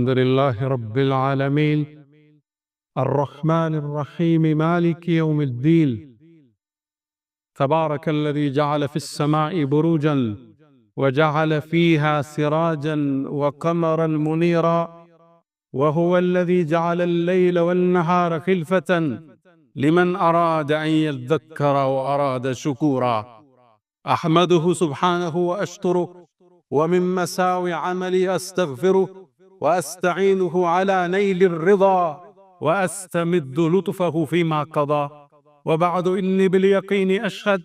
الحمد لله رب العالمين الرحمن الرحيم مالك يوم الدين. تبارك الذي جعل في السماء بروجا وجعل فيها سراجا وقمرا منيرا، وهو الذي جعل الليل والنهار خلفة لمن أراد أن يذكر وأراد شكورا. أحمده سبحانه وأشكره، ومن مساوي عملي أستغفره وأستعينه على نيل الرضا، وأستمد لطفه فيما قضى. وبعد، إني باليقين أشهد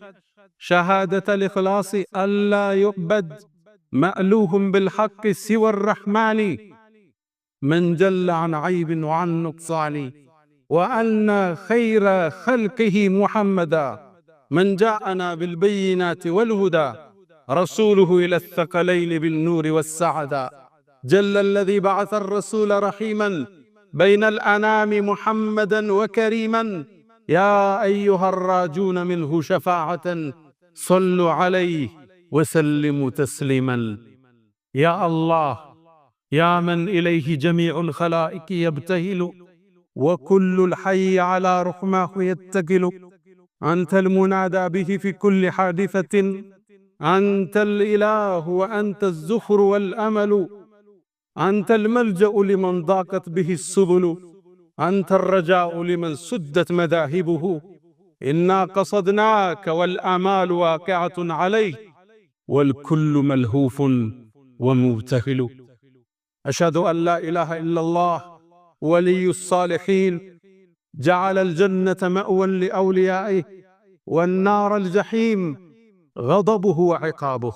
شهادة الإخلاص ألا يعبد مألوه بالحق سوى الرحمن، من جل عن عيب وعن نقصان، وأن خير خلقه محمدا من جاءنا بالبينات والهدى، رسوله إلى الثقلين بالنور والسعادة. جل الذي بعث الرسول رحيما بين الأنام محمدا وكريما، يا أيها الراجون منه شفاعة صلوا عليه وسلموا تسليما. يا الله، يا من إليه جميع الخلائق يبتهل، وكل الحي على رحماه يتكل، أنت المنادى به في كل حادثة، أنت الإله وأنت الزخر والأمل، أنت الملجأ لمن ضاقت به السبل، أنت الرجاء لمن سدت مذاهبه. إنا قصدناك والآمال واقعة عليه، والكل ملهوف ومبتهل. أشهد أن لا إله إلا الله ولي الصالحين، جعل الجنة مأوى لأوليائه، والنار الجحيم غضبه وعقابه.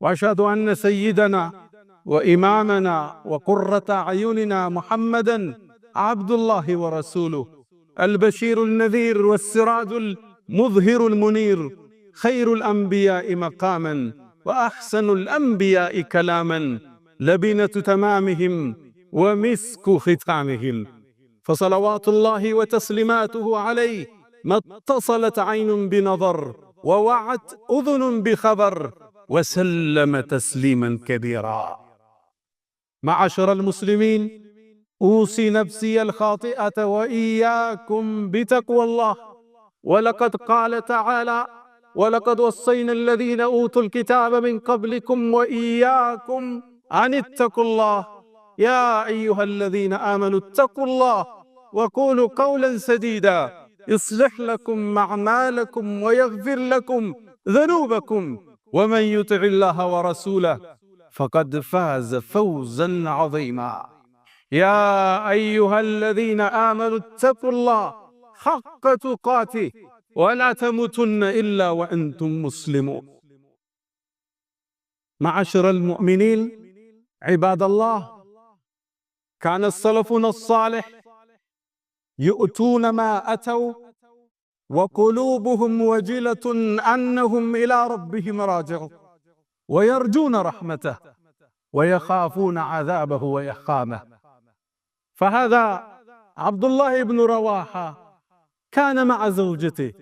وأشهد أن سيدنا وإمامنا وقرة أعيننا محمدا عبد الله ورسوله، البشير النذير والسراج المظهر المنير، خير الأنبياء مقاما وأحسن الأنبياء كلاما، لبنة تمامهم ومسك ختامهم. فصلوات الله وتسليماته عليه ما اتصلت عين بنظر ووعت أذن بخبر، وسلم تسليما كبيرا. معاشر المسلمين، أوصي نفسي الخاطئة وإياكم بتقوى الله. ولقد قال تعالى: ولقد وصينا الذين أوتوا الكتاب من قبلكم وإياكم أن اتقوا الله، يا أيها الذين آمنوا اتقوا الله وقولوا قولا سديدا يصلح لكم أعمالكم ويغفر لكم ذنوبكم، ومن يطع الله ورسوله فقد فاز فوزا عظيما. يا أيها الذين آمنوا اتقوا الله حق تقاته ولا تموتن إلا وأنتم مسلمون. معاشر المؤمنين عباد الله، كان سلفنا الصالح يؤتون ما أتوا وقلوبهم وجلة أنهم إلى ربهم راجعون، ويرجون رحمته ويخافون عذابه وإحقامه. فهذا عبد الله بن رواحة كان مع زوجته،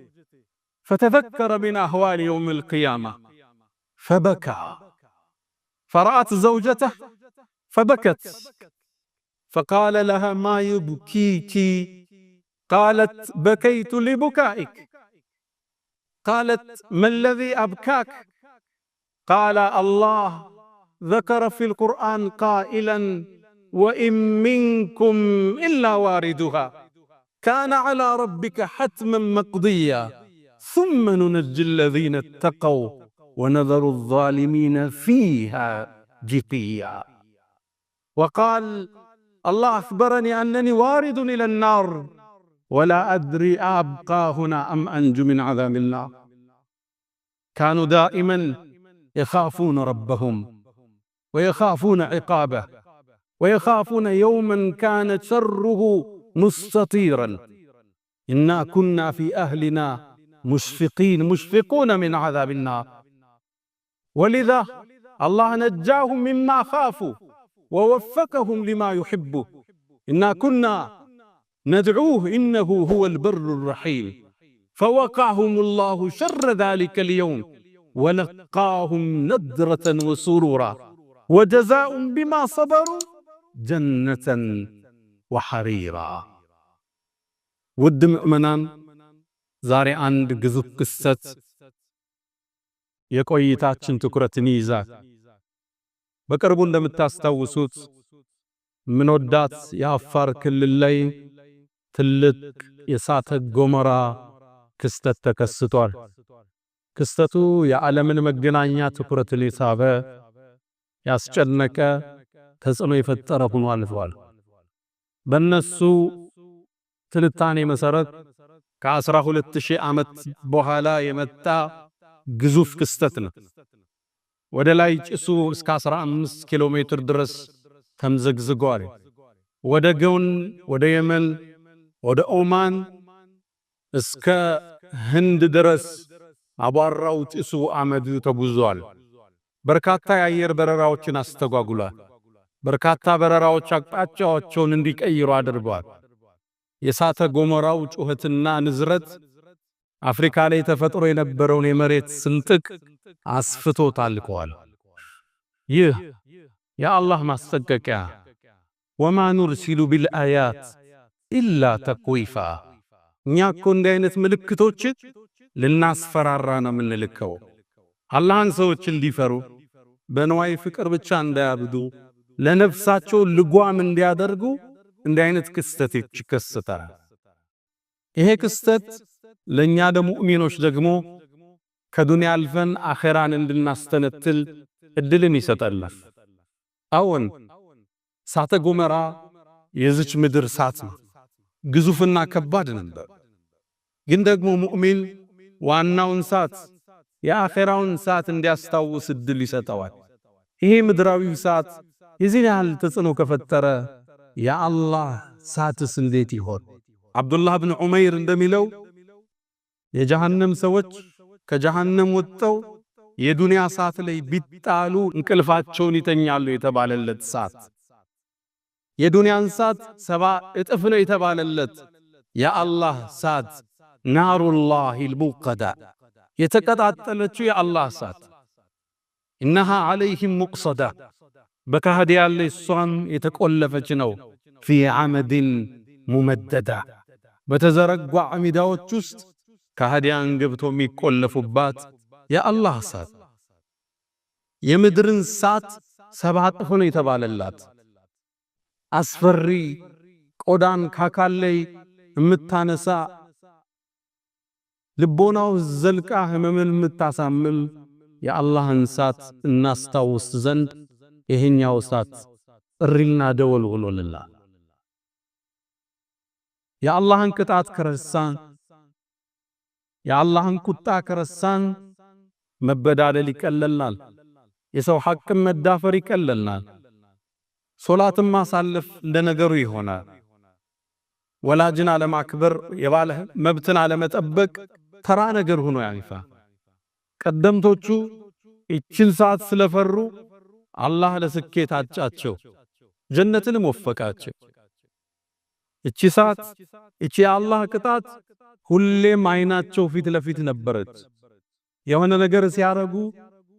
فتذكر من أهوال يوم القيامة فبكى، فرأت زوجته فبكت، فقال لها: ما يبكيك؟ قالت: بكيت لبكائك. قالت: ما الذي أبكاك؟ قال: الله ذكر في القرآن قائلا: وإن منكم إلا واردها كان على ربك حتما مقضيا ثم ننجي الذين اتقوا ونذر الظالمين فيها جثيا. وقال: الله أخبرني أنني وارد إلى النار ولا أدري أبقى هنا أم أنجو من عذاب النار. كانوا دائما يخافون ربهم ويخافون عقابه ويخافون يوما كان شره مستطيرا. إنا كنا في أهلنا مشفقون من عذاب النار، ولذا الله نجاهم مما خافوا ووفقهم لما يحبه. إنا كنا ندعوه إنه هو البر الرحيم، فوقعهم الله شر ذلك اليوم ولقاهم نضرة وسرورا، وجزاء بما صبروا جنة وحريرا. ውድ ምእመናን ዛሬ አንድ ግዙፍ ክስተት የቆይታችን ትኩረትን ይይዛል። በቅርቡ እንደምታስታውሱት ምንወዳት የአፋር ክልል ላይ ትልቅ የእሳተ ገሞራ ክስተት ተከስቷል። ክስተቱ የዓለምን መገናኛ ትኩረትን የሳበ ያስጨነቀ ተጽዕኖ የፈጠረ ሆኖ አልፏል። በእነሱ ትንታኔ መሰረት ከ12000 ዓመት በኋላ የመጣ ግዙፍ ክስተት ነው። ወደ ላይ ጭሱ እስከ 15 ኪሎ ሜትር ድረስ ተምዘግዝጓል። ወደ ጎን ወደ የመን ወደ ኦማን እስከ ህንድ ድረስ አቧራው ጭሱ አመዱ ተጉዟል። በርካታ የአየር በረራዎችን አስተጓጉሏል። በርካታ በረራዎች አቅጣጫቸውን እንዲቀይሩ አድርጓል። የእሳተ ገሞራው ጩኸትና ንዝረት አፍሪካ ላይ ተፈጥሮ የነበረውን የመሬት ስንጥቅ አስፍቶ ታልቀዋል። ይህ የአላህ ማስጠንቀቂያ ወማ ኑርሲሉ ቢልአያት ኢላ ተኽዊፋ። እኛ እኮ እንዲህ አይነት ምልክቶችን ልናስፈራራ ነው የምንልከው። አላህን ሰዎች እንዲፈሩ በንዋይ ፍቅር ብቻ እንዳያብዱ ለነፍሳቸው ልጓም እንዲያደርጉ እንዲህ አይነት ክስተት ይከሰታል። ይሄ ክስተት ለኛ ለሙእሚኖች ደግሞ ከዱንያ አልፈን አኺራን እንድናስተነትል እድልን ይሰጣል። አዎን እሳተ ገሞራ የዚች ምድር እሳት ነው። ግዙፍና ከባድ ነበር። ግን ደግሞ ሙእሚን ዋናውን እሳት የአኺራውን እሳት እንዲያስታውስ እድል ይሰጠዋል። ይሄ ምድራዊው እሳት የዚህ ያህል ተጽዕኖ ከፈጠረ የአላህ እሳትስ እንዴት ይሆን? አብዱላህ ብን ዑመይር እንደሚለው የጀሃነም ሰዎች ከጀሃነም ወጥተው የዱንያ እሳት ላይ ቢጣሉ እንቅልፋቸውን ይተኛሉ የተባለለት እሳት፣ የዱንያን እሳት 70 እጥፍ ነው የተባለለት የአላህ እሳት ናሩላሂል ሙቀዳ የተቀጣጠለችው የአላህ እሳት ኢነሃ ዐለይሂም ሙቅሰዳ በካህዲያን ላይ እሷም የተቆለፈች ነው። ፊ ዐመድን ሙመደዳ በተዘረጓ አሚዳዎች ውስጥ ካህዲያን ገብቶ የሚቆለፉባት የአላህ እሳት የምድርን እሳት 7 እጥፍ ነው የተባለላት አስፈሪ ቆዳን ከአካል ላይ የምታነሳ ልቦናው ዘልቃ ህመምን የምታሳምም የአላህን እሳት እናስታውስ ዘንድ ይሄኛው እሳት ጥሪና ደወል ሆኖልናል። የአላህን ቅጣት ከረሳን፣ የአላህን ቁጣ ከረሳን መበዳደል ይቀለልናል። የሰው ሐቅም መዳፈር ይቀለልናል። ሶላትን ማሳለፍ እንደነገሩ ይሆናል። ወላጅን አለማክበር፣ የባለ መብትን አለመጠበቅ ተራ ነገር ሆኖ ያልፋል። ቀደምቶቹ እችን ሰዓት ስለፈሩ አላህ ለስኬት አጫቸው፣ ጀነትንም ወፈቃቸው። እቺ ሰዓት እቺ የአላህ ቅጣት ሁሌም አይናቸው ፊት ለፊት ነበረች። የሆነ ነገር ሲያረጉ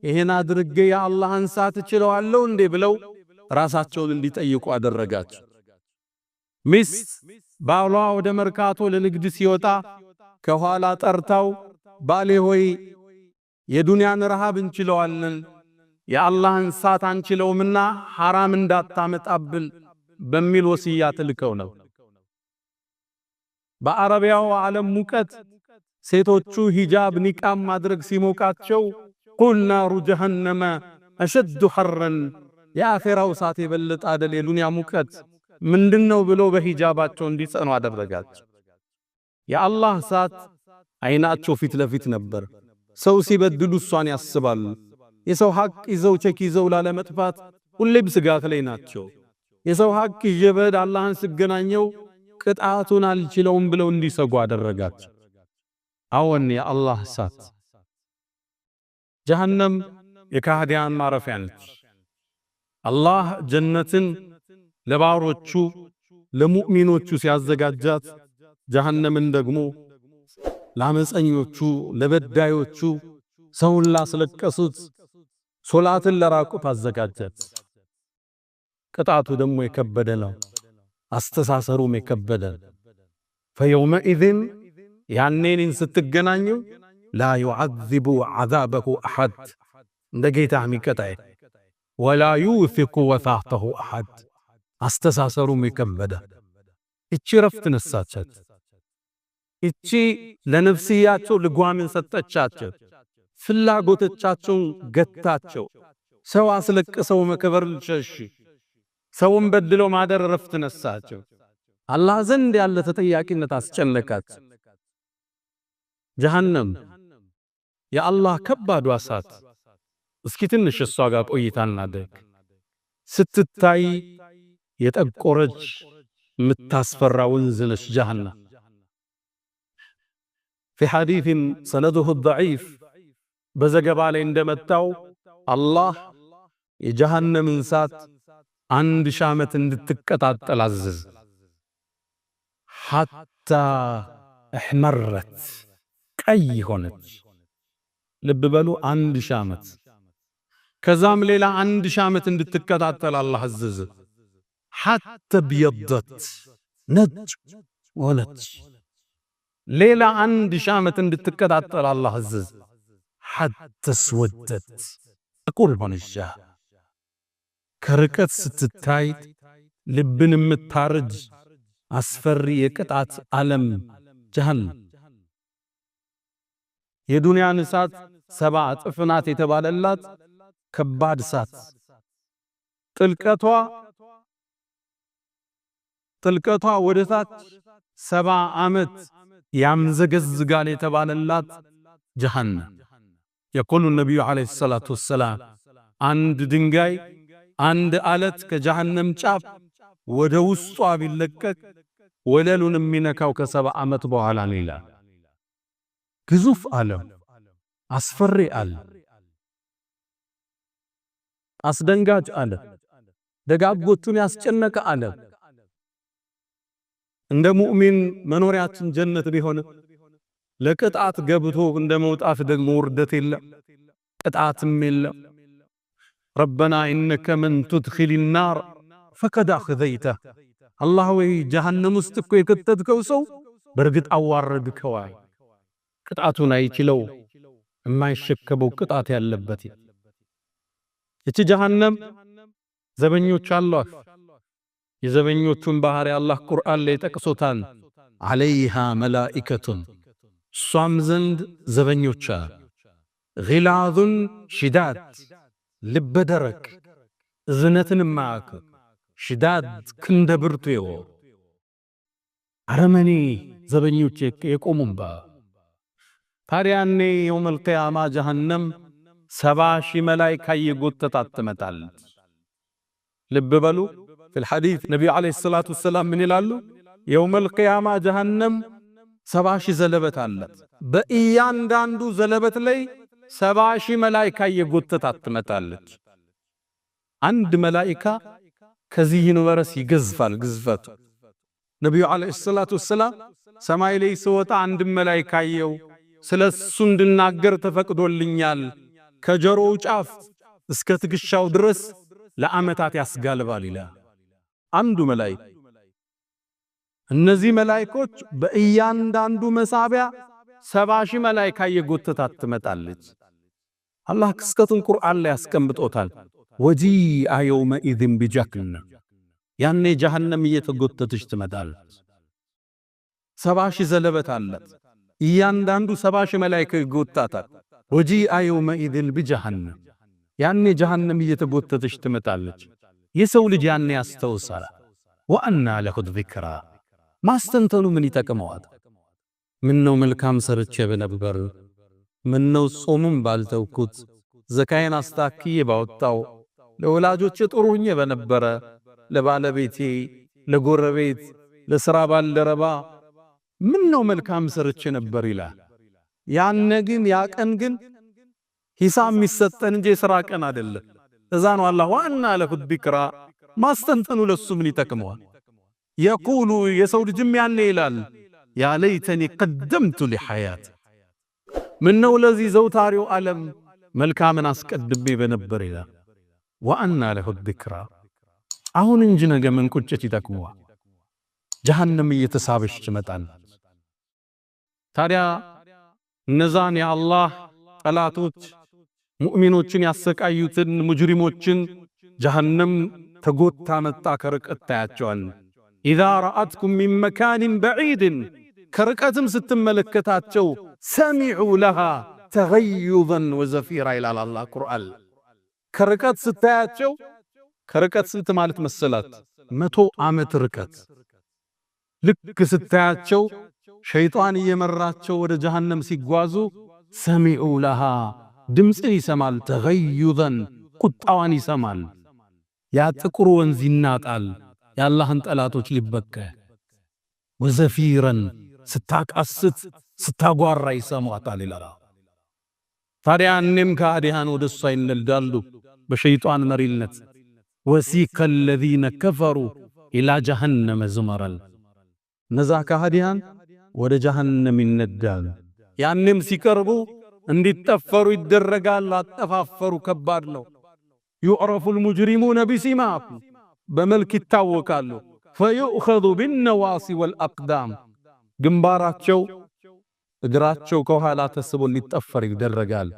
ይሄን አድርጌ የአላህን ሰዓት እችለዋለሁ እንዴ ብለው ራሳቸውን እንዲጠይቁ አደረጋቸው። ሚስት ባሏ ወደ መርካቶ ለንግድ ሲወጣ ከኋላ ጠርታው ባሌ ሆይ የዱንያን ረሃብ እንችለዋለን የአላህን ሰዓት አንችለውምና ሐራም እንዳታመጣብል በሚል ወሲያ ትልከው ነው። በአረቢያው ዓለም ሙቀት ሴቶቹ ሂጃብ ኒቃም ማድረግ ሲሞቃቸው ቁል ናሩ ጀሃነመ አሸዱ ሐረን የአኺራው እሳት የበለጠ አይደል የዱንያ ሙቀት ምንድነው ብሎ በሂጃባቸው እንዲጸኑ አደረጋቸው። የአላህ እሳት አይናቸው ፊት ለፊት ነበር። ሰው ሲበድሉ እሷን ያስባሉ። የሰው ሐቅ ይዘው ቸክ ይዘው ላለመጥፋት ሁሌም ስጋት ላይ ናቸው። የሰው ሐቅ ይጀበድ አላህን ሲገናኘው ቅጣቱን አልችለውም ብለው እንዲሰጉ አደረጋቸው። አዎን የአላህ እሳት ጀሃነም የካህዲያን ማረፊያ ነች። አላህ ጀነትን ለባሮቹ ለሙእሚኖቹ ሲያዘጋጃት ጀሃነምን ደግሞ ለአመፀኞቹ ለበዳዮቹ ሰውን ላስለቀሱት ሶላትን ለራቁት አዘጋጃት። ቅጣቱ ደግሞ የከበደ ነው። አስተሳሰሩም የከበደ ፈየውመኢዝን ያኔን ስትገናኙ ላ ዩዓዚቡ ዓዛበሁ አሐድ እንደ ጌታ የሚቀጣይ ወላ ዩውሲቁ ወሳቅተሁ አሐድ አስተሳሰሩም የከበደ እቺ ረፍት ነሳቻት። እቺ ለነፍስያቸው ልጓምን ሰጠቻቸው። ፍላጎቶቻቸውን ገታቸው። ሰው አስለቅሰው መከበር ልሸሽ ሰውን በድለው ማደር ረፍት ነሳቸው። አላህ ዘንድ ያለ ተጠያቂነት አስጨነቃቸው። ጀሃነም የአላህ ከባዱ እሳት። እስኪ ትንሽ እሷ ጋር ቆይታ እናድርግ። ስትታይ የጠቆረች የምታስፈራ ወንዝ ነች ጀሃነም። في حديث سنده الضعيف በዘገባ ላይ እንደመጣው አላህ የጀሃነምን እሳት 1000 ዓመት እንድትቀጣጠል አዘዘ። ሐታ እሕመረት ቀይ ሆነች። ልብ በሉ 1000 ዓመት። ከዛም ሌላ 1000 ዓመት እንድትቀጣጠል አላህ አዘዘ። ሐታ ቢየደት ነጭ ሆነች። ሌላ 1000 ዓመት እንድትቀጣጠል አላህ አዘዘ። ሐታ ስወደት ጥቁር ሆነች። ከርቀት ስትታይ ልብን የምታርጅ አስፈሪ የቅጣት ዓለም ጀሃነም። የዱንያን እሳት 7 እጥፍ ናት የተባለላት ከባድ እሳት። ጥልቀቷ ወደ ታች 70 ዓመት ያምዘገዝጋል የተባለላት ጀሃነም። የቁሉ ነቢዩ ዓለይሂ ሰላቱ ወሰላም አንድ ድንጋይ አንድ አለት ከጀሃነም ጫፍ ወደ ውስጧ ቢለቀቅ ወለሉን የሚነካው ከ70 ዓመት በኋላ ነው ይላል። ግዙፍ ዓለም፣ አስፈሪ ዓለም፣ አስደንጋጭ ዓለም፣ ደጋጎቹን ያስጨነቀ ዓለም። እንደ ሙእሚን መኖሪያችን ጀነት ቢሆን ለቅጣት ገብቶ እንደ መውጣት ደግሞ ውርደት የለም፣ ቅጣትም የለም። ረበና ኢነከ መን ቱድኺል ናር ፈቀድ አኽዘይተህ። አላህ ወይ ጀሃነም ውስጥ እኮ የከተትከው ሰው በእርግጥ አዋረድከው። ቅጣቱን አይችለው የማይሸከመው ቅጣት ያለበት። እቺ ጀሃነም ዘበኞች አሏት። የዘበኞቹን ባህሪ አላህ ቁርአን ላይ ጠቅሶታል። ዐለይሃ መላኢከቱን እሷም ዘንድ ዘበኞች ጊላዙን ሽዳድ ልበ ደረቅ እዝነትን ማያውቅ ሽዳድ ክንደ ብርቱ የሆኑ አረመኔ ዘበኞች የቆሙባ። ታዲያኔ የውመል ቂያማ ጀሃነም 70,000 መላኢካ እየጎተታት ትመጣለች። ልብ በሉ في الحديث ነቢዩ ዓለይሂ ሰላቱ ወሰላም ምን ይላሉ? የውመል ቂያማ ጀሃነም 70,000 ዘለበት አላት። በእያንዳንዱ ዘለበት ላይ 70,000 መላኢካ እየጎተታት ትመጣለች። አንድ መላኢካ ከዚህ ዩኒቨርስ ይገዝፋል ግዝፈቱ። ነቢዩ ዓለይሂ ሰላቱ ወሰላም ሰማይ ላይ ሲወጣ አንድ መላኢካ አየው፣ ስለሱ እንድናገር ተፈቅዶልኛል፣ ከጆሮው ጫፍ እስከ ትከሻው ድረስ ለዓመታት ያስጋልባል ይላል አንዱ መላኢካ። እነዚህ መላኢኮች በእያንዳንዱ መሳቢያ 70,000 መላኢካ እየጎተታት ትመጣለች። አላህ ክስተቱን ቁርአን ላይ ያስቀምጦታል። ወጂአ የውመኢዝን ቢጀሃነም፣ ያኔ ጀሃነም እየተጎተተች ትመጣለች። 70,000 ዘለበት አላት። እያንዳንዱ 70,000 መላኢካ ይጎታታል። ወጂአ የውመኢዝን ቢጀሃነም፣ ያኔ ጀሃነም እየተጎተተች ትመጣለች። የሰው ልጅ ያኔ ያስተውሳል። ወአና ለሁ ዚክራ፣ ማስተንተኑ ምን ይጠቅመዋል? ምነው መልካም ሰርቼ በነበር፣ ምነው ጾሙን ባልተውኩት፣ ዘካዬን አስታክዬ ባወጣው፣ ለወላጆቼ ጥሩ ሆኜ በነበረ፣ ለባለቤቴ፣ ለጎረቤት፣ ለሥራ ባልደረባ ምነው መልካም ሰርቼ ነበር ይላል። ያነ ግን ያቀን ግን ሂሳብ የሚሰጠን እንጂ የሥራ ቀን አይደለም። እዛ ነው አላህ ወአና ለሁ ዚክራ፣ ማስተንተኑ ለሱ ምን ይጠቅመዋል? የቁሉ የሰው ልጅም ያኔ ይላል ያ ለይተኒ ቀደምቱ ሊሐያት፣ ምነው ለዚህ ዘውታሪው ዓለም መልካምን አስቀድሜ በነበር ይላል። ወአና ለሁ ዚክራ፣ አሁን እንጂ ነገ ምን ቁጭት ይጠቅመዋል? ጀሃነም እየተሳበች ትመጣለች። ታዲያ እነዛን የአላህ ጠላቶች ሙእሚኖችን ያሰቃዩትን ሙጅሪሞችን ጀሃነም ተጎታ መጣ ከርቀት ታያቸዋል። ኢዛ ረአትኩም ሚን መካኒን በዒድን ከርቀትም ስትመለከታቸው ሰሚዑ ለሃ ተገዩዘን ወዘፊራ ይላል አላህ ቁርአን። ከርቀት ስታያቸው ከርቀት ስንት ማለት መሰላት? 100 ዓመት ርቀት። ልክ ስታያቸው ሸይጣን እየመራቸው ወደ ጀሃነም ሲጓዙ ሰሚዑ ለሃ ድምፅን ይሰማል፣ ተገዩዘን ቁጣዋን ይሰማል። ያ ጥቁር ወንዝ ይናጣል የአላህን ጠላቶች ሊበቀ ወዘፊረን ስታቃስት ስታጓራ ይሰማታል ይላል። ታዲያ እኔም ከአዲያን ወደ እሷ ይነዳሉ በሸይጣን መሪነት። ወሲከ الذين كفروا إلى جهنم زمرا እነዛ ከአዲያን ወደ ጀሃነም ይነዳሉ። ያንም ሲቀርቡ እንዲጠፈሩ ይደረጋል። አጠፋፈሩ ከባድ ነው። يعرف المجرمون بسيماهم በመልክ ይታወቃሉ። فيؤخذ بالنواصي والأقدام ግንባራቸው እግራቸው ከኋላ ተስቦ ሊጠፈር ይደረጋል።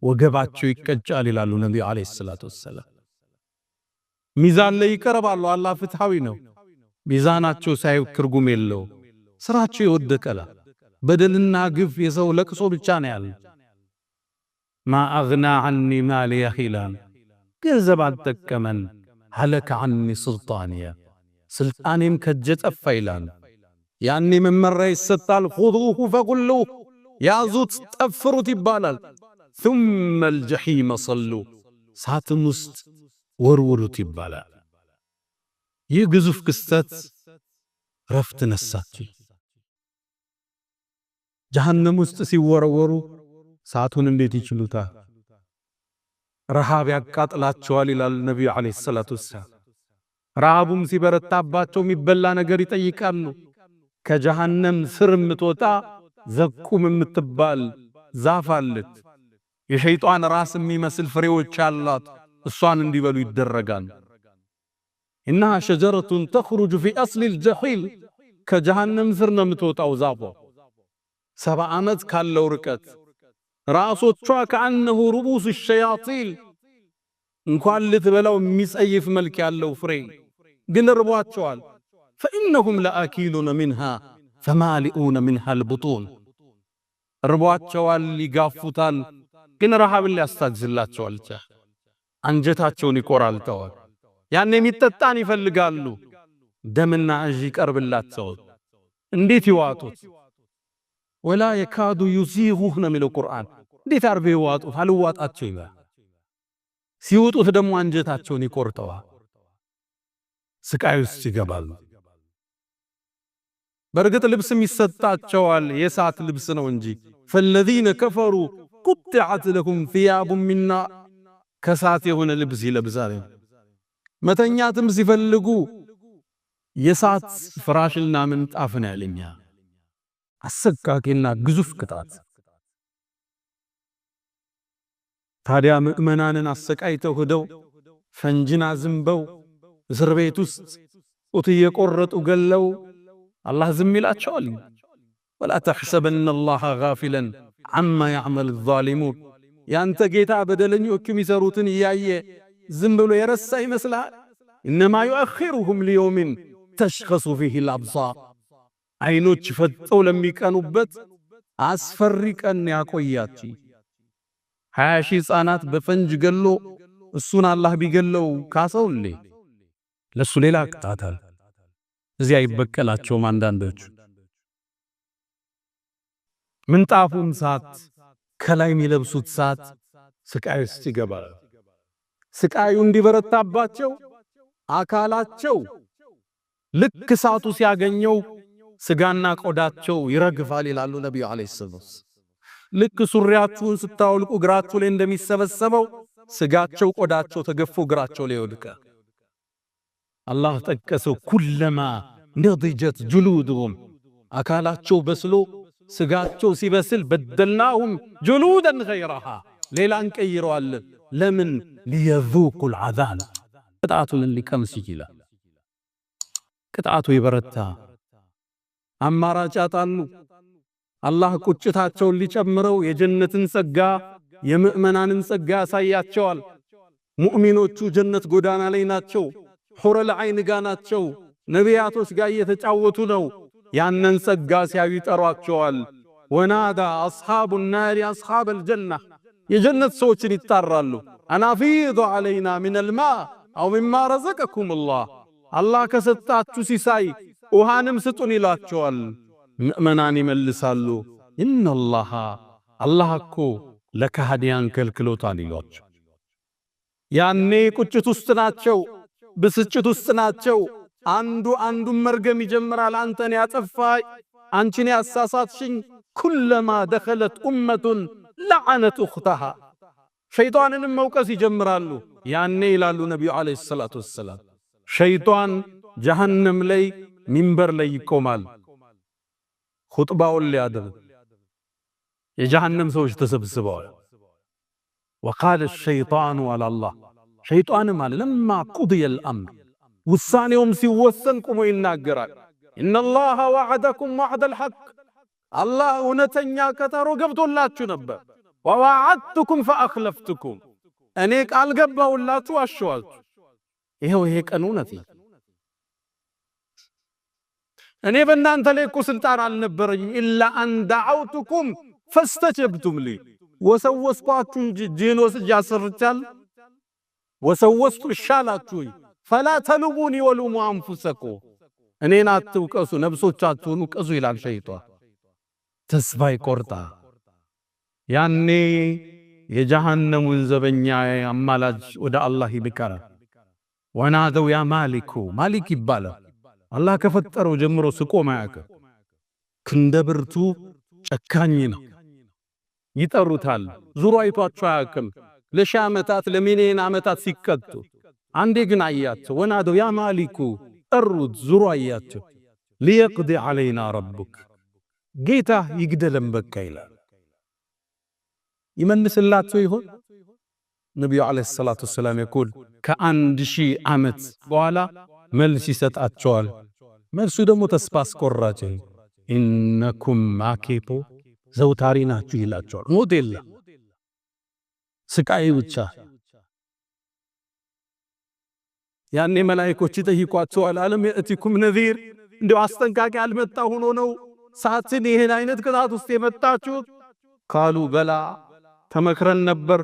ወገባቸው ይቀጫል ይላሉ ነብዩ አለይሂ ሰላቱ ወሰለም። ሚዛን ላይ ይቀርባሉ። አላህ ፍትሃዊ ነው። ሚዛናቸው ሳይው ትርጉም የለው። ስራቸው ይወደቀላ። በደልና ግፍ የሰው ለቅሶ ብቻ ነው ያለው። ማ አግና ዐኒ ማሊያ ኺላን ገንዘብ አልጠቀመን። ሀለከ ዐኒ ሱልጣንያ ስልጣኔም ከእጄ ጠፋ ይላል። ያኔ መመሪያ ይሰጣል። ኹዙሁ ፈጉሉሁ ያዙት ጠፍሩት ይባላል። ثم الجحيم صلوا ሳትም ውስጥ ወርውሩት ይባላል። ይህ ግዙፍ ክስተት ረፍት ነሳቸው። ጀሃነም ውስጥ ሲወረወሩ ሳቱን እንዴት ይችሉታል? ረሃብ ያቃጥላቸዋል ይላል ነብዩ አለይሂ ሰላቱ ወሰለም። ረሃቡም ሲበረታባቸው የሚበላ ነገር ይጠይቃሉ። ከጀሃነም ስር የምትወጣ ዘቁም የምትባል ዛፍ አለች። የሸይጣን ራስ የሚመስል ፍሬዎች አሏት። እሷን እንዲበሉ ይደረጋል። ኢንሃ ሸጀረቱን ተኽሩጁ ፊ አስሊ الجحيم ከጀሃነም ስር ነው የምትወጣው ዛፏ። 70 ዓመት ካለው ርቀት ራሶቿ ከአንሁ ሩቡስ الشياطين እንኳን ልትበላው የሚጸይፍ መልክ ያለው ፍሬ ግን ርቧቸዋል። فإنهم لآكلون منها فمالئون منها البطون ርቧቸዋል፣ ይጋፉታል፣ ግን ረሃብን ሊያስታግዝላቸዋል። አንጀታቸውን ይቆራልተዋል። ያን የሚጠጣን ይፈልጋሉ። ደምና እዥ ይቀርብላቸዋል። እንዴት ይዋጡት? ወላ የካዱ ዩሲጉህ ነው የሚለው ቁርአን። እንዴት አርበው ይዋጡት? አልዋጣቸው ይላል። ሲውጡት ደግሞ አንጀታቸውን ይቆርጠዋል። ስቃይ ውስጥ ይገባሉ። በርግጥ ልብስም ይሰጣቸዋል፣ የእሳት ልብስ ነው እንጂ فالذين كفروا قطعت لهم ثياب من نار ከእሳት የሆነ ልብስ ይለብሳሉ። መተኛትም ሲፈልጉ የእሳት ፍራሽና ምንጣፍን ያለኛ አሰቃቂና ግዙፍ ቅጣት። ታዲያ ምእመናንን አሰቃይተው ሄደው ፈንጅና ዝንበው እስር ቤት ውስጥ ጡት እየቆረጡ ገለው አላህ ዝም ይላቸዋል። ወላ ተሕሰበነ አላህ ጋፊለን ዐማ ያዕመል ዛሊሙን ያንተ ጌታ በደለኞች የሚሰሩትን እያየ ዝም ብሎ የረሳ ይመስላል። ኢነማ ዩአኺሩሁም ሊየውሚን ተሽኸሱ ፊሂ አልአብሳር አይኖች ፈጠው ለሚቀኑበት አስፈሪ ቀን ያቆያች። 20 ሺህ ሕፃናት በፈንጅ ገሎ እሱን አላህ ቢገለው ካሰውሌ ለሱ ሌላ ቅጣታል። እዚያ ይበቀላቸውም አንዳንዶቹ ምንጣፉም ሳት ከላይ የሚለብሱት ሳት ስቃይ ውስጥ ይገባል። ስቃዩ እንዲበረታባቸው አካላቸው ልክ ሳቱ ሲያገኘው ስጋና ቆዳቸው ይረግፋል ይላሉ ነብዩ አለይሂ ሰላም። ልክ ሱሪያቸውን ስታወልቁ እግራቸው ላይ እንደሚሰበሰበው ስጋቸው ቆዳቸው ተገፎ እግራቸው ላይ ይወድቃል። አላህ ጠቀሰው ኩለማ ነضجت جلودهم አካላቸው በስሎ ስጋቸው ሲበስል በደልናሁም جلودا غيرها ሌላን ቀይረዋል። ለምን ሊየذوقوا العذاب ቅጣቱን ሊቀምሱ ይችላል። ቅጣቱ ይበረታ። አማራጭ ያጣሉ። አላህ ቁጭታቸውን ሊጨምረው የጀነትን ጸጋ የምእመናንን ጸጋ ያሳያቸዋል። ሙእሚኖቹ ጀነት ጎዳና ላይ ናቸው። ሑረል ዐይን ጋ ናቸው። ነቢያቶች ጋር እየተጫወቱ ነው። ያንን ጸጋ ሲያዩ ይጠሯቸዋል። ወናዳ አስሓቡ ናሪ አስሓበል ጀና የጀነት ሰዎችን ይጣራሉ። አናፊዱ ዐለይና ሚነል ማእ አው ሚማ ረዘቀኩሙላህ አላህ ከሰጣችሁ ሲሳይ ውሃንም ስጡን ይላቸዋል። ምእመናን ይመልሳሉ ኢነላሃ አላህ እኮ ለከሃዲያን ከልክሎታል ይሏቸው። ያኔ ቁጭት ውስጥ ናቸው፣ ብስጭት ውስጥ ናቸው። አንዱ አንዱን መርገም ይጀምራል። አንተን ያጠፋይ፣ አንቺን ያሳሳትሽኝ። ኩለማ ደኸለት ኡመቱን ለዐነት ኡኽተሃ ሸይጣንንም መውቀስ ይጀምራሉ። ያኔ ይላሉ ነቢዩ ዓለይሂ ሰላቱ ወሰላም ሸይጣን ጀሃነም ላይ ሚንበር ላይ ይቆማል ኹጥባውን ሊያደርግ። የጀሃነም ሰዎች ተሰብስበዋል። ወቃለ ሸይጣኑ አላላህ ሸይጣንም አለ ለማ ቁድየል አምር ውሳኔውም ሲወሰን ቁሞ ይናገራል። ኢነላሃ ወዐደኩም ወዐደል ሐቅ አላህ እውነተኛ ቀጠሮ ገብቶላችሁ ነበር። ወወዐድቱኩም ፈአኽለፍቱኩም እኔ ቃል ገባሁላችሁ አሸዋችሁ። ይሄው ይሄ ቀን እውነት ነው። እኔ በእናንተ ላይ እኮ ስልጣን አልነበረኝ። ኢላ አን ደዐውቱኩም ፈስተጀብቱም ሊ ወሰወስኳችሁ እንጂ ጂን ወስጄ አሰርቻለሁ። ወሰወስቱ ይሻላችሁ። ፈላ ተሉሙኒ ወሉሙ አንፉሰኩም እኔን አትውቀሱ ነፍሶቻችሁን ውቀሱ ይላል ሸይጣን። ተስፋ ይቆርጣ። ያኔ የጀሃነሙን ዘበኛ አማላጅ ወደ አላህ ይልካል። ወናደው ያ ማሊኩ ማሊክ ይባላል። አላህ ከፈጠረው ጀምሮ ስቆም አያውቅም። ክንደ ብርቱ ጨካኝ ነው። ይጠሩታል። ዙሮ አይቷቸው አያውቅም። ለሺህ ዓመታት ለሚሊዮን ዓመታት ሲቀጡ አንዴ ግን አያቸው። ወናደው ያ ማሊኩ ጠሩት። ዙሮ አያቸው። ሊየቅዲ ዐለይና ረቡክ ጌታ ይግደለን በቃ ይላል። ይመልስላቸው ይሆን? ነቢዩ ዓለይሂ ሰላቱ ወሰላም የቁል ከ1000 ዓመት በኋላ መልስ ይሰጣቸዋል። መልሱ ደግሞ ተስፋ አስቆራጭ ኢነኩም ማኪቱ ዘውታሪ ናችሁ ይላቸዋል። ሞት የለም ስቃይ ብቻ። ያኔ መላእክቶች ይጠይቋቸዋል አለም የእቲኩም ነዚር እንደው አስጠንቃቂ አልመጣ ሆኖ ነው ሳትን ይሄን አይነት ቅጣት ውስጥ የመጣችሁት? ካሉ በላ ተመክረን ነበር።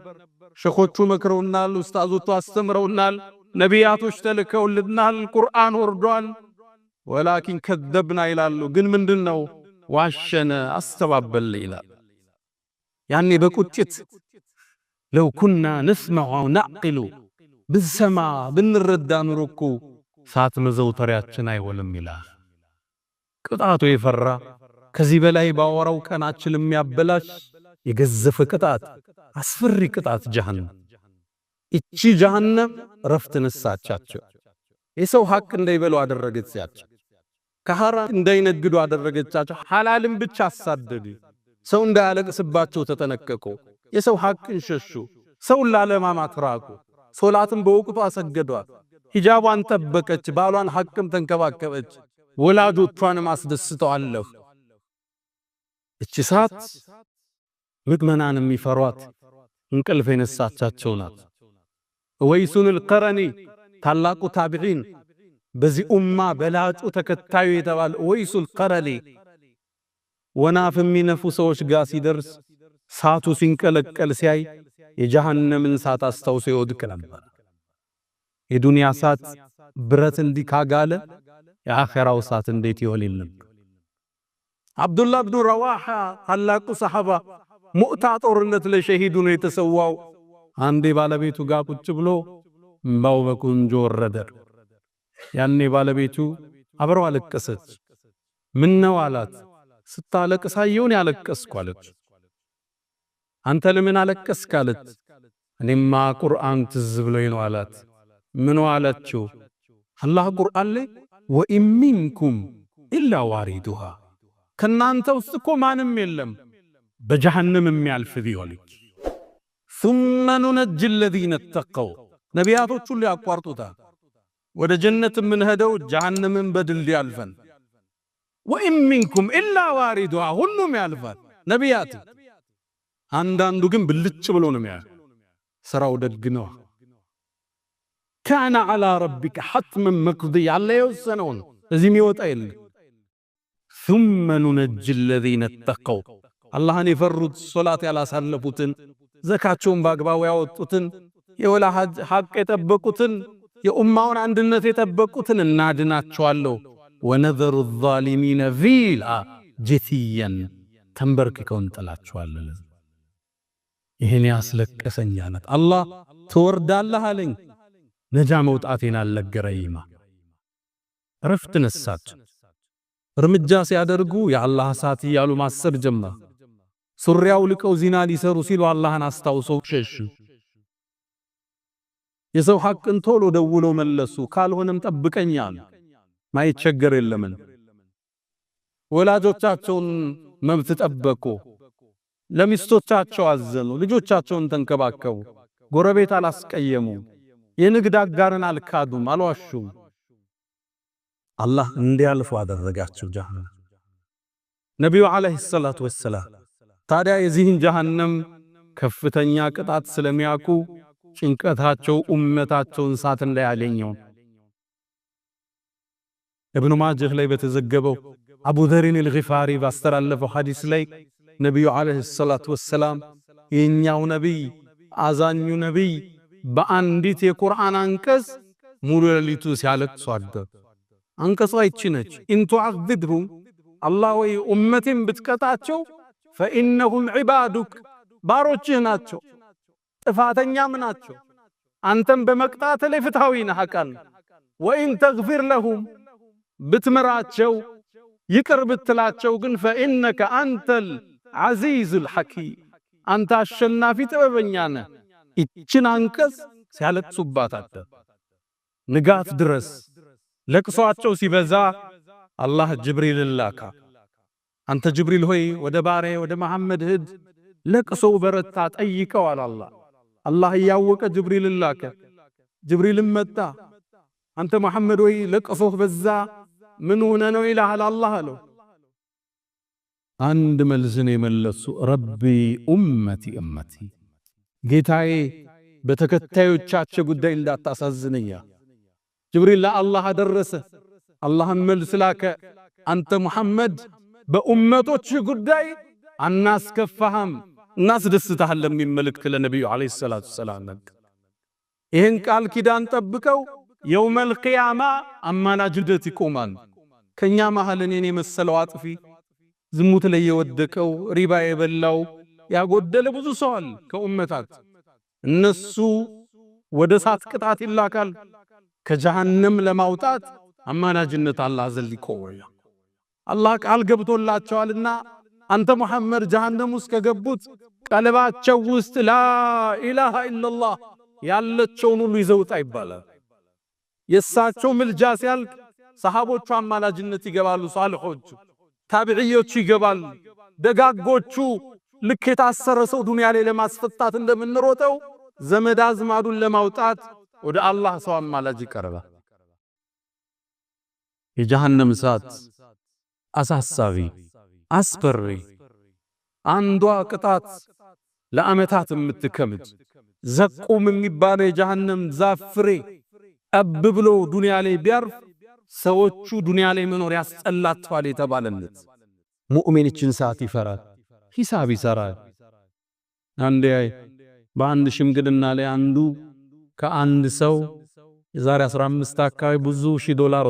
ሸኾቹ መክረውናል፣ ኡስታዞቹ አስተምረውናል፣ ነቢያቶች ተልከውልናል፣ ቁርአን ወርዷል። ወላኪን ከዘብና ይላሉ። ግን ምንድነው? ዋሸነ፣ አስተባበል ይላል። ያኔ በቁጭት ለው ኩና ነስመዑ ነዕቂሉ ብንሰማ ብንረዳ ኑሮ እኮ ሳት መዘውተሪያችን አይሆንም ይላል። ቅጣቱ የፈራ ከዚህ በላይ ባወራው ቀናችን የሚያበላሽ የገዘፈ ቅጣት፣ አስፈሪ ቅጣት ጀሃነም። እቺ ጀሃነም ረፍት ነሳቻቸው። የሰው ሐቅ እንዳይበሉ አደረገቻቸው። ከሐራም እንዳይነግዱ አደረገቻቸው። ሐላልን ብቻ አሳደዱ። ሰው እንዳያለቅስባቸው ተጠነቀቁ። የሰው ሐቅን ሸሹ። ሰውን ላለማማት ራቁ። ሶላትን በወቅቱ አሰገዷት። ሂጃቧን ጠበቀች። ባሏን ሐቅም ተንከባከበች። ወላጆቿንም አስደስተዋለሁ። እቺ ሰዓት ምእመናን የሚፈሯት እንቅልፍ የነሳቻቸው ናት። ወይሱል ቀረኒ ታላቁ ታቢዒን በዚህ ኡማ በላጩ ተከታዩ የተባለ ወይሱል ቀረኒ ወናፍ የሚነፉ ሰዎች ጋር ሲደርስ ሳቱ ሲንቀለቀል ሲያይ የጀሃነምን ሳት አስታውሶ ይወድቅ ነበር። የዱንያ ሳት ብረት እንዲህ ካጋለ የአኺራው ሳት እንዴት ይሆንልን? አብዱላህ ብኑ ረዋሃ ታላቁ ሰሐባ ሙዕታ ጦርነት ላይ ሸሂዱ ነው የተሰዋው። አንዴ ባለቤቱ ጋር ቁጭ ብሎ እምባው በቁንጆ ወረደ። ያኔ ባለቤቱ አብረው አለቀሰች። ምን ነው አላት። ስታለቅስ አየሁን ያለቀስኩ አለች። አንተ ለምን አለቀስክ አለች። እኔማ ቁርአን ትዝ ብሎኝ ነው አላት። ምን አለችው? አላህ ቁርአን ላይ ወኢን ሚንኩም ኢላ ዋሪዱሃ ከናንተ ውስጥ እኮ ማንም የለም በጀሃነም የሚያልፍ ቢሆን ثم ننجي الذين اتقوا ነቢያቶች ሁሉ ያቋርጡታል። ወደ ጀነት የምንሄደው ጀሃነምን በድልድይ አልፈን ወኢን ሚንኩም ኢላ ዋሪዱሃ ሁሉም ያልፋል ነቢያት አንዳንዱ ግን ብልጭ ብሎ ነው የሚያልፈው ስራው ደግ ነው ካነ ዐላ ረቢከ ሐትመን መቅዲያ አለ የወሰነው ነው እዚህ የሚወጣ የለም ثم ننجي الذين اتقوا አላህን የፈሩት ሶላት ያላሳለፉትን ዘካቸውን በአግባቡ ያወጡትን የወላ ሐቅ የጠበቁትን የኡማውን አንድነት የጠበቁትን እናድናቸዋለሁ ወነዘሩ الظالمين ፊሃ ጀቲያን ተንበርክከው እንጥላቸዋለን ይሄን ያስለቀሰኛነት አላህ ትወርዳለህ አለኝ ነጃ መውጣቴን አልነገረኝማ ረፍት ነሳች እርምጃ ሲያደርጉ የአላህ እሳት እያሉ ማሰብ ጀመሩ ሱሪያው ልቀው ዚና ሊሰሩ ሲሉ አላህን አስታውሰው ሸሹ የሰው ሐቅን ቶሎ ደውለው መለሱ ካልሆነም ጠብቀኛል ማይቸገር የለምን ወላጆቻቸውን መብት ጠበቁ ለሚስቶቻቸው አዘኑ ልጆቻቸውን ተንከባከቡ ጎረቤት አላስቀየሙ የንግድ አጋርን አልካዱም አልዋሹም አላህ እንዲያልፉ አደረጋቸው ጀሃነም ነብዩ አለይሂ ሰላቱ ወሰላም ታዲያ የዚህን ጀሃነም ከፍተኛ ቅጣት ስለሚያውቁ ጭንቀታቸው ኡመታቸውን ሳት እንዳያገኘው ኢብኑ ማጀህ ላይ በተዘገበው አቡ ዘሪን አልጊፋሪ ባስተላለፈው ሐዲስ ላይ ነብዩ አለይሂ ሰላቱ ወሰላም የኛው ነብይ አዛኙ ነብይ በአንዲት የቁርአን አንቀጽ ሙሉ ሌሊቱ ሲያለቅሱ አደሩ አንቀጿ ይቺ ነች እንቱ አግድሁም አላህ ወይ ኡመቴን ብትቀጣቸው فإنهم عبادك ባሮችህ ናቸው ጥፋተኛም ናቸው አንተም በመቅጣት ላይ ፍትሃዊ ነህ አቃል ወኢን ተግፊር ለሁም ብትመራቸው ይቅር ብትላቸው ግን فإنك أنت العزيز الحكيم አንተ አሸናፊ ጥበበኛ ነህ እቺን አንቀጽ ሲያለቅሱባት አደሩ ንጋት ድረስ ለቅሷቸው ሲበዛ አላህ ጅብሪልን ላካ አንተ ጅብሪል ሆይ ወደ ባሪያ ወደ መሐመድ ሂድ ለቅሶው በረታ ጠይቀው አላህ ያወቀ ጅብሪልን ላከ ጅብሪልም መጣ አንተ መሐመድ ሆይ ለቅሶህ በዛ ምን ሆነ ነው ይላል አላህ አለው አንድ መልስን የመለሱ ረቢ ኡመቲ ጌታዬ በተከታዮቻቸው ጉዳይ እንዳታሳዝነኛ ጅብሪል ለአላህ አደረሰ አላህም መልስ ላከ አንተ መሐመድ በኡመቶች ጉዳይ አናስከፋህም እናስደስታለን ለሚመልክ ለነብዩ አለይሂ ሰላቱ ሰላም ይሄን ቃል ኪዳን ጠብቀው የውመል ቂያማ አማላጅነት ይቆማል ከኛ መሃል እኔን የመሰለው አጥፊ ዝሙት ላይ የወደቀው ሪባ የበላው ያጎደለ ብዙ ሰው አለ ከኡመታት እነሱ ወደ ሳት ቅጣት ይላካል ከጀሃነም ለማውጣት አማላጅነት አላህ ዘልቆያ አላህ ቃል ገብቶላቸዋልና አንተ መሐመድ ጀሃነም ውስጥ ከገቡት ቀልባቸው ውስጥ ላ ኢላሃ ኢላላህ ያለችውን ሁሉ ይዘውጣ ይባላል የሳቸው ምልጃ ሲያልቅ ሰሃቦቹ አማላጅነት ይገባሉ ሷሊሆቹ ታቢዒዮቹ ይገባሉ ደጋጎቹ ልክ የታሰረ ሰው ዱንያ ላይ ለማስፈታት እንደምንሮጠው ዘመድ አዝማዱን ለማውጣት ወደ አላህ ሰው አማላጅ ይቀርባል የጀሃነም እሳት አሳሳቢ አስፈሪ አንዷ ቅጣት ለአመታት የምትከምድ ዘቁም የሚባለው የጀሃነም ዛፍ ፍሬ ጠብ ብሎ ዱንያ ላይ ቢያርፍ ሰዎቹ ዱንያ ላይ መኖር ያስጠላቸዋል የተባለለት ሙእሚን እችን ሰዓት ይፈራል ሂሳብ ይሰራል አንዴ በአንድ ሽምግልና ላይ አንዱ ከአንድ ሰው የዛሬ 15 አካባቢ ብዙ ሺህ ዶላር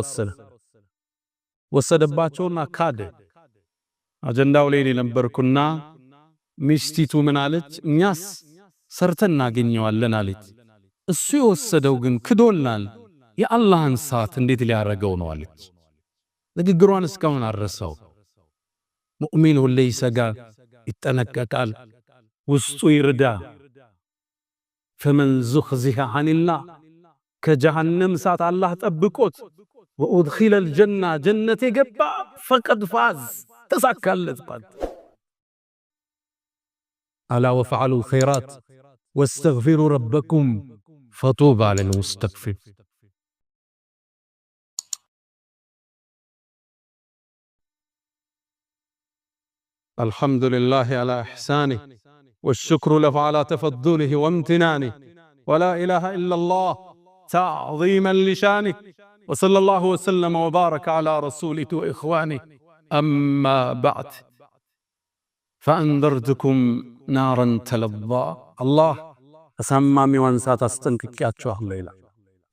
ወሰደባቸውና ካደ አጀንዳው ላይ ነበርኩና ሚስቲቱ ምን አለች እኛስ ሰርተን እናገኘዋለን አለች እሱ የወሰደው ግን ክዶልናል የአላህን ሰዓት እንዴት ሊያረገው ነው አለች ንግግሯን እስካሁን አረሳው ሙእሚን ሁሌ ይሰጋል ይጠነቀቃል ውስጡ ይርዳ فمن زخزح عن الله كجهنم سات الله طبقوت وادخل الجنه جنة يغبا فقد فاز تسكلت قد الا وفعلوا الخيرات واستغفروا ربكم فطوبى للمستغفرين الحمد لله على إحسانه والشكر له على تفضله وامتنانه ولا إله إلا الله تعظيما لشانه وصلى الله وسلم وبارك على رسوله وإخوانه أما بعد فأنذرتكم نارا تلظى الله أسمامي وانسات أستنككياتشو أهليلا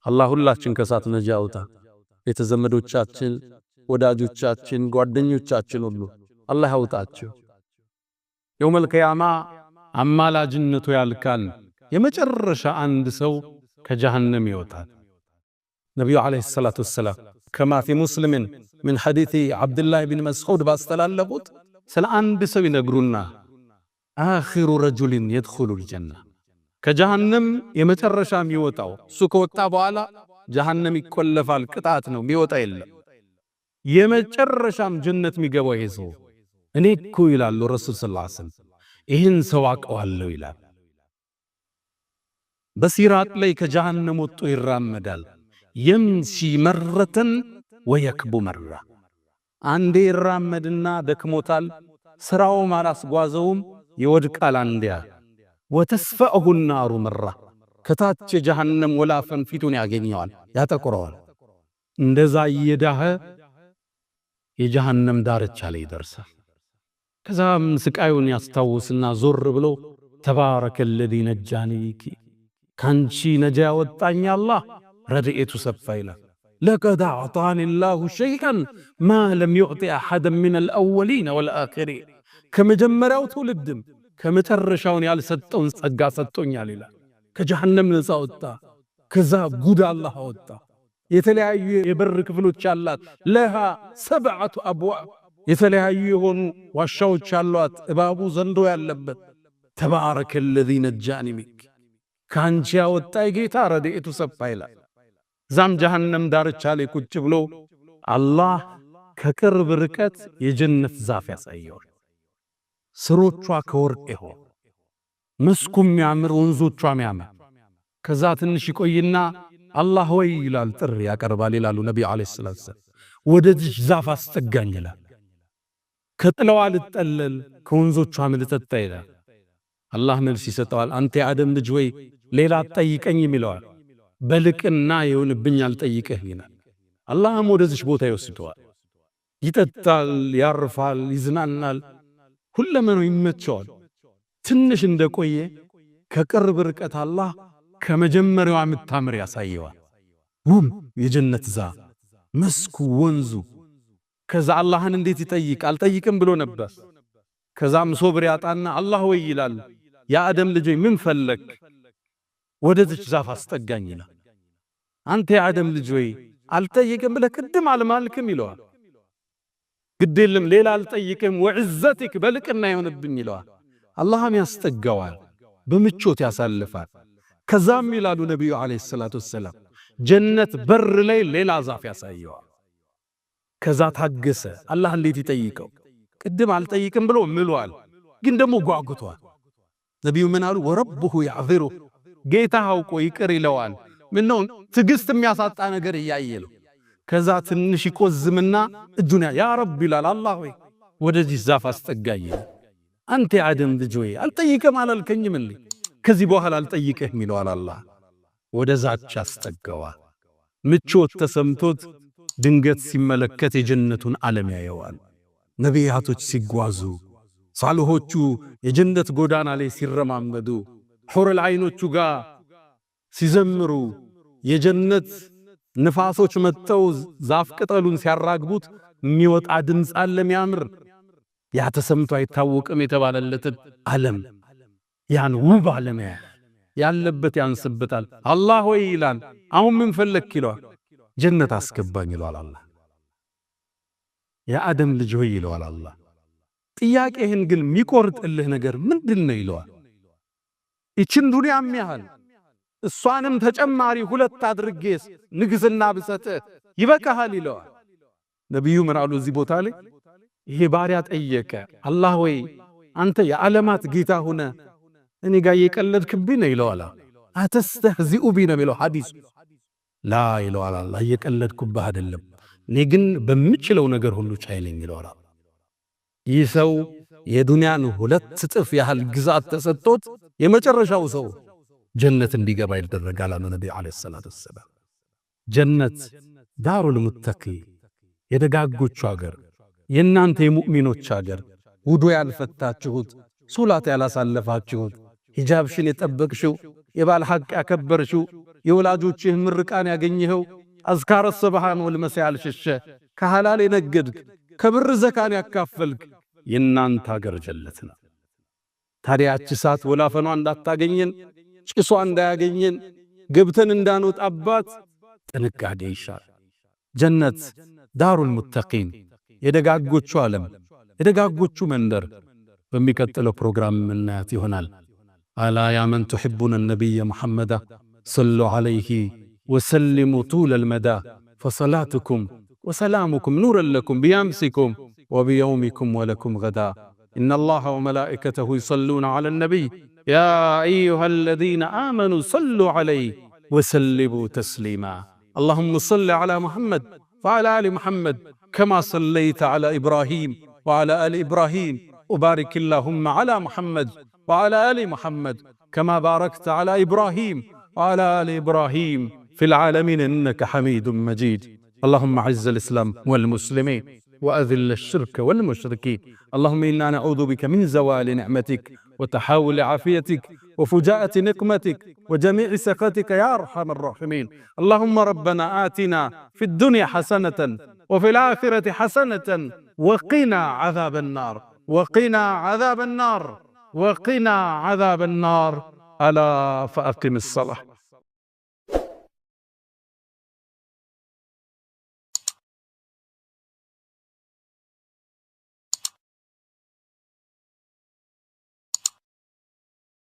الله الله چنكسات نجاوتا يتزمدو چاچن وداجو چاچن قوادنيو چاچن الله يوتاچو يوم القيامة أما لا جنة يالكال يمجرش عند سو كجهنم يوتال نبي عليه الصلاة والسلام كما في مسلم من حديث عبد الله بن مسعود باستلالبوت سلا عند سو ينقرونا آخر رجل يدخل الجنة كجهنم يمجرش يوتاو سوكو وطابو على جهنم يكولفال قطعتنو ميوتا إلا يمجرش جنة ميقبو يزو እኔ እኮ ይላሉ ረሱል ሰለላሁ ዐለይሂ ወሰለም ይህን ሰው አውቀዋለሁ ይላል። በሲራጥ ላይ ከጀሃነም ወጥቶ ይራመዳል። የምሺ መረተን ወየክቡ መራ። አንዴ ይራመድና ደክሞታል፣ ስራውም አላስጓዘውም፣ ይወድቃል። አንዴያ ወተስፈአሁ ናሩ መራ። ከታች የጀሃነም ወላፈን ፊቱን ያገኘዋል፣ ያጠቁረዋል። እንደዛ እየዳኸ የጀሃነም ዳርቻ ላይ ይደርሳል። ከዛም ስቃዩን ያስታውስና ዞር ብሎ ተባረከ الذي ነጃኒኪ ካንቺ ነጃ ያወጣኝ አላህ ረድኤቱ ሰፋ ይላል። لقد أعطاني الله شيئا ما لم يعط أحدا من الأولين والآخرين ከመጀመሪያው ትውልድም ከመጨረሻው ያልሰጠውን ጸጋ ሰጥቶኛል ይላል። ከጀሃነም ነፃ ወጣ። ከዛ ጉድ አላህ አወጣ። የተለያዩ የበር ክፍሎች አላት። ለሃ ሰብዓቱ አብዋብ የተለያዩ የሆኑ ዋሻዎች አሏት። እባቡ ዘንዶ ያለበት ተባረከ الذي ነጃኒ ሚንክ ካንቺ ያወጣኝ ጌታ ረድኤቱ ሰፋ ይላል። ዛም ጀሃነም ዳርቻ ላይ ቁጭ ብሎ አላህ ከቅርብ ርቀት የጀነት ዛፍ ያሳየዋል። ስሮቿ ከወርቅ ይሆን መስኩም ያምር ወንዞቿ ያምር። ከዛ ትንሽ ይቆይና አላህ ወይ ይላል፣ ጥሪ ያቀርባል ይላሉ ነብዩ አለይሂ ሰላቱ ወሰለም። ወደዚህ ዛፍ አስጠጋኝ ይላል። ከጥለዋ ልጠለል ከወንዞቿ ልጠጣ ይላል። አላህ መልስ ይሰጠዋል። አንተ የአደም ልጅ ወይ ሌላ አትጠይቀኝም ይለዋል። በልቅና ይሁንብኝ አልጠይቅህ ይላል። አላህም ወደዚህ ቦታ ይወስደዋል። ይጠጣል፣ ያርፋል፣ ይዝናናል፣ ሁለመናው ይመቸዋል። ትንሽ እንደቆየ ከቅርብ ርቀት አላህ ከመጀመሪያው የምታምር ያሳየዋል። ውብ የጀነት ዛፍ መስኩ ወንዙ። ከዛ አላህን እንዴት ይጠይቅ? አልጠይቅም ብሎ ነበር። ከዛም ሶብር ያጣና አላህ ወይ ይላል፣ የአደም ልጅ ምን ፈለክ? ወደዚህ ዛፍ አስጠጋኝ ይላል። አንተ የአደም ልጅ ወይ አልጠይቅም ብለህ ቅድም አልማልክም ይለዋል። ግዴለም ሌላ አልጠይቅም ወዕዘቲክ በልቅና ይሆንብኝ ይለዋል። አላህም ያስጠጋዋል፣ በምቾት ያሳልፋል። ከዛም ይላሉ ነብዩ አለይሂ ሰላቱ ወሰለም ጀነት በር ላይ ሌላ ዛፍ ያሳየዋል። ከዛ ታገሰ። አላህ እንዴት ይጠይቀው? ቅድም አልጠይቅም ብሎ ምሏል፣ ግን ደግሞ ጓጉቷል። ነብዩ ምን አሉ? ወረብሁ ያዕذሩ ጌታ አውቆ ይቅር ይለዋል። ምን ነው ትግስት የሚያሳጣ ነገር እያየለው። ከዛ ትንሽ ይቆዝምና እጁን ያ ረብ ይላል፣ አላህ ወይ ወደዚህ ዛፍ አስጠጋኝ። አንተ የአደም ልጅ ወይ አልጠይቅም አላልከኝም እንዴ? ከዚህ በኋላ አልጠይቅህም ይለዋል። አላህ ወደዛች አስጠጋዋል። ምቾት ተሰምቶት ድንገት ሲመለከት የጀነቱን ዓለም ያየዋል። ነቢያቶች ሲጓዙ፣ ሳልሆቹ የጀነት ጎዳና ላይ ሲረማመዱ፣ ሑረል ዐይኖቹ ጋር ሲዘምሩ፣ የጀነት ንፋሶች መጥተው ዛፍ ቅጠሉን ሲያራግቡት የሚወጣ ድምፅ አለ የሚያምር። ያ ተሰምቶ አይታወቅም የተባለለትን ዓለም ያን ውብ ዓለም ያለበት ያንስበታል። አላህ ወይ ይላል፣ አሁን ምን ፈለክ ይለዋል። ጀነት አስገባኝ ይለዋል አላህ። የአደም ልጅ ሆይ ይለዋል አላህ። ጥያቄህን ግን የሚቆርጥልህ ነገር ምንድነው ይለዋል። ይችን ዱንያም ያህል እሷንም ተጨማሪ ሁለት አድርጌስ ንግስና ብሰጥህ ይበቃሃል ይለዋል። ነብዩ ምን አሉ እዚህ ቦታ ላይ? ይሄ ባሪያ ጠየቀ፣ አላህ ወይ አንተ የዓለማት ጌታ ሆነ እኔ ጋር የቀለድክብኝ ነው ይለዋል። አተስተህዚኡ ቢ ነው የሚለው ሐዲሱ። ላ ይለዋል አላህ፣ የቀለድኩብህ አይደለም፣ እኔ ግን በምችለው ነገር ሁሉ ቻይ ነኝ ይለዋል። ይሰው የዱንያን 2 እጥፍ ያህል ግዛት ተሰጥቶት የመጨረሻው ሰው ጀነት እንዲገባ ይደረጋል አሉ ነብዩ አለይሂ ሰላቱ ወሰላም። ጀነት ዳሩል ሙተቂ የደጋጎቹ አገር፣ የናንተ የሙእሚኖች አገር፣ ውዱ ያልፈታችሁት፣ ሶላት ያላሳለፋችሁት፣ ሂጃብሽን የጠበቅሽው፣ የባል ሐቅ ያከበርሽው፣ የወላጆችህ ምርቃን ያገኘኸው፣ አዝካረ ሰብሃን ወልመሳ ያልሸሸ፣ ከሐላል የነገድክ፣ ከብር ዘካን ያካፈልክ የናንተ አገር ጀነት ነው። ታዲያች እሳት ወላፈኗ እንዳታገኘን፣ ጭሷ እንዳያገኘን፣ ገብተን እንዳንወጣባት ጥንቃቄ ይሻል። ጀነት ዳሩል ሙተቂን የደጋጎቹ ዓለም፣ የደጋጎቹ መንደር በሚቀጥለው ፕሮግራም ምናያት ይሆናል። አላ ያ መን ትሕቡነ ነቢየ ሙሐመዳ ሰሉ ዐለይሂ ወሰሊሙ ጡለል መዳ ፈሰላቱኩም ወሰላሙኩም ኑረን ለኩም ቢያምሲኩም ወቢየውሚኩም ወለኩም ገዳ ኢነላሃ ወመላኢከተሁ ይሰሉነ ዐለ ነቢይ ያ አዩሃ አለዚነ አመኑ ሰሉ ዐለይሂ ወሰሊሙ ተስሊማ اللهم صل على محمد وعلى آل محمد كما صليت على إبراهيم وعلى آل إبراهيم وبارك اللهم على محمد وعلى آل محمد كما باركت على إبراهيم وعلى آل إبراهيم في العالمين إنك حميد مجيد. اللهم أعز الإسلام والمسلمين وأذل الشرك والمشركين. اللهم إنا نعوذ بك من زوال نعمتك وتحول عافيتك وفجاءة نقمتك وجميع سخطك يا أرحم الراحمين. اللهم ربنا آتنا في الدنيا حسنة وفي الآخرة حسنة وقنا عذاب النار وقنا عذاب النار وقنا عذاب النار. ألا فأقم الصلاة.